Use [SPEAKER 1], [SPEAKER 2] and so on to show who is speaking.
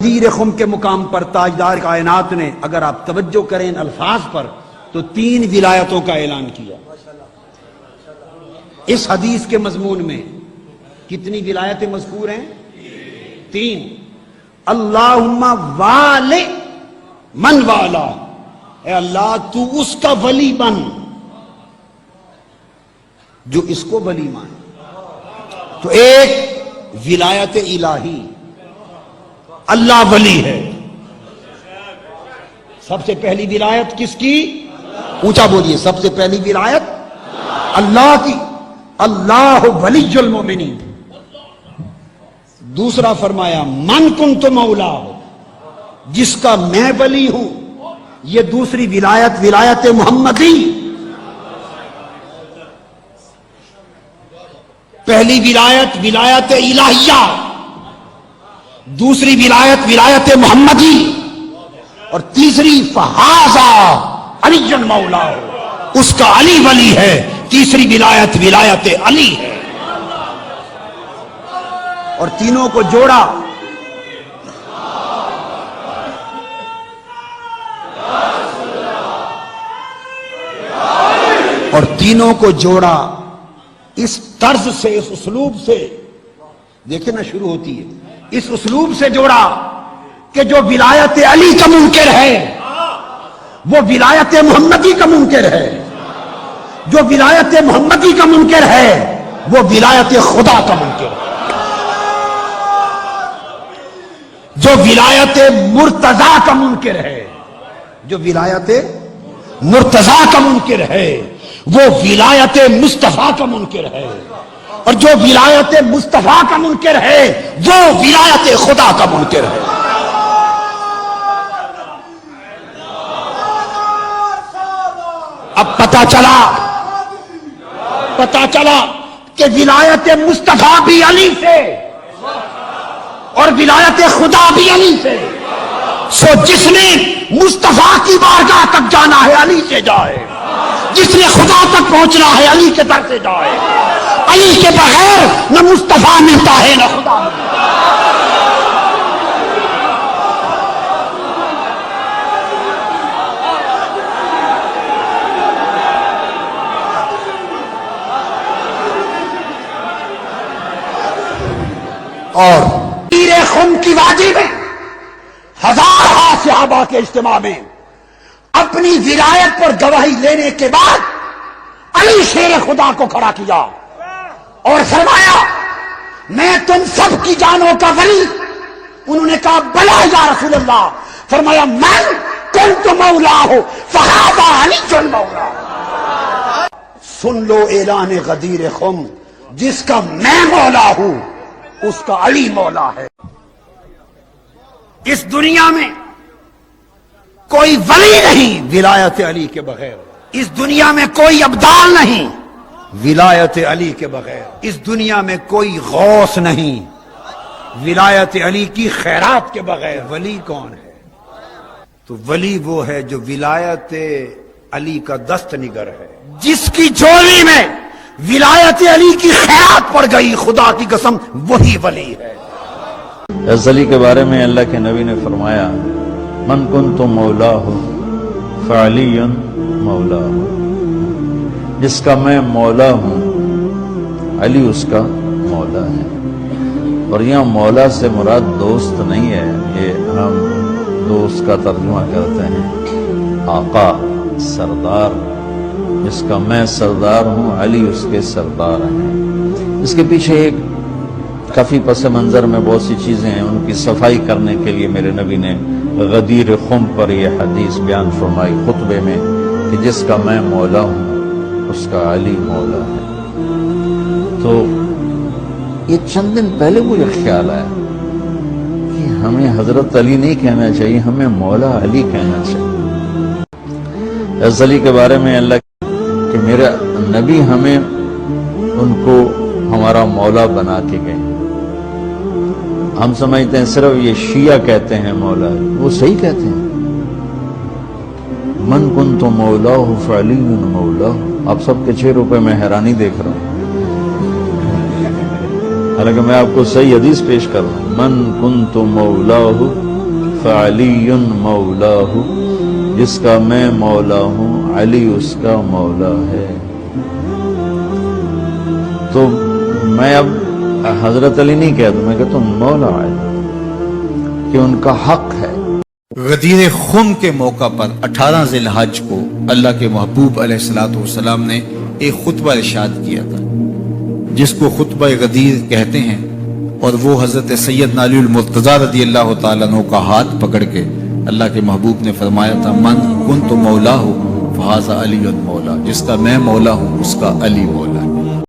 [SPEAKER 1] غدیر خم کے مقام پر تاجدار کائنات نے اگر آپ توجہ کریں ان الفاظ پر تو 3 ولایتوں کا اعلان کیا۔ اس حدیث کے مضمون میں کتنی ولایتیں مذکور ہیں؟ 3۔ اللہم والی من والا، اے اللہ تو اس کا ولی بن جو اس کو ولی مانے۔ تو ایک ولایت الہی، اللہ ولی ہے۔ سب سے پہلی ولایت کس کی؟ اونچا بولیے، سب سے پہلی ولایت اللہ کی، اللہ ولی المؤمنین۔ دوسرا فرمایا من کنت مولا، جس کا میں ولی ہوں۔ یہ دوسری ولایت، ولایت محمدی۔ پہلی ولایت ولایت الہیہ، دوسری ولایت ولایت محمدی، اور تیسری فہذا علی مولا، اس کا علی ولی ہے۔ تیسری ولایت ولایت علی ہے۔ اور تینوں کو جوڑا، اور تینوں کو جوڑا اس طرز سے، اس اسلوب سے، دیکھیں نا شروع ہوتی ہے اس اسلوب سے جوڑا کہ جو ولایت علی کا منکر ہے وہ ولایت محمدی کا منکر ہے، جو ولایت محمدی کا منکر ہے وہ ولایت خدا کا منکر ہے، جو ولایت مرتضی کا منکر ہے، جو ولایت مرتضی کا منکر ہے وہ ولایت مصطفیٰ کا منکر ہے، اور جو ولایت مصطفیٰ کا منکر ہے وہ ولایت خدا کا منکر ہے۔ اب پتہ چلا کہ ولایت مصطفیٰ بھی علی سے اور ولایت خدا بھی علی سے۔ سو جس نے مصطفیٰ کی بارگاہ تک جانا ہے علی سے جائے، جس نے خدا تک پہنچنا ہے علی کے در سے جائے۔ علی کے بغیر نہ مصطفیٰ ملتا ہے نہ خدا ملتا ہے۔ اور غدیر خم کی وادی میں ہزارہ صحابہ کے اجتماع میں اپنی ولایت پر گواہی لینے کے بعد علی شیر خدا کو کھڑا کیا اور فرمایا میں تم سب کی جانوں کا ولی۔ انہوں نے کہا بلا یا رسول اللہ۔ فرمایا من کنت مولا ہو فہذا علی المولا۔ سن لو اعلان غدیر خم، جس کا میں مولا ہوں اس کا علی مولا ہے۔ اس دنیا میں کوئی ولی نہیں ولایت علی کے بغیر، اس دنیا میں کوئی ابدال نہیں ولایت علی کے بغیر، اس دنیا میں کوئی غوث نہیں ولایت علی کی خیرات کے بغیر۔ ولی کون ہے؟ تو ولی وہ ہے جو ولایت علی کا دست نگر ہے، جس کی جھولی میں ولایت علی کی خیرات پڑ گئی، خدا کی قسم وہی ولی ہے۔
[SPEAKER 2] اس علی کے بارے میں اللہ کے نبی نے فرمایا من کنت مولاہ فعلی مولاہ، جس کا میں مولا ہوں علی اس کا مولا ہے۔ اور یہاں مولا سے مراد دوست نہیں ہے، یہ ہم دوست کا ترجمہ کرتے ہیں آقا، سردار۔ جس کا میں سردار ہوں علی اس کے سردار ہیں۔ اس کے پیچھے ایک کافی پس منظر میں بہت سی چیزیں ہیں، ان کی صفائی کرنے کے لیے میرے نبی نے غدیر خم پر یہ حدیث بیان فرمائی خطبے میں کہ جس کا میں مولا ہوں اس کا علی مولا ہے۔ تو یہ چند دن پہلے مجھے خیال آیا کہ ہمیں حضرت علی نہیں کہنا چاہیے، ہمیں مولا علی کہنا چاہیے۔ اس علی کے بارے میں اللہ کہ میرا نبی ہمیں ان کو ہمارا مولا بنا کے گئے۔ ہم سمجھتے ہیں صرف یہ شیعہ کہتے ہیں مولا، وہ صحیح کہتے ہیں من کنت مولاہ فعلی مولاہ۔ آپ سب کے 6 روپے میں حیرانی دیکھ رہا ہوں، حالانکہ میں آپ کو صحیح حدیث پیش کر رہا ہوں۔ من کنت مولاہ فعلی مولاہ، جس کا میں مولا ہوں علی اس کا مولا ہے۔ تو میں اب حضرت علی نہیں کہتا، میں کہتا ہوں مولا علی، کہ ان کا حق ہے۔
[SPEAKER 3] غدیر خم کے موقع پر 18 ذی الحج کو اللہ کے محبوب علیہ الصلوۃ والسلام نے ایک خطبہ ارشاد کیا تھا، جس کو خطبہ غدیر کہتے ہیں، اور وہ حضرت سیدنا علی المرتضیٰ رضی اللہ تعالیٰ عنہ کا ہاتھ پکڑ کے اللہ کے محبوب نے فرمایا تھا، من کنت مولا ہو فہذا علی مولا، جس کا میں مولا ہوں اس کا علی مولا ہے۔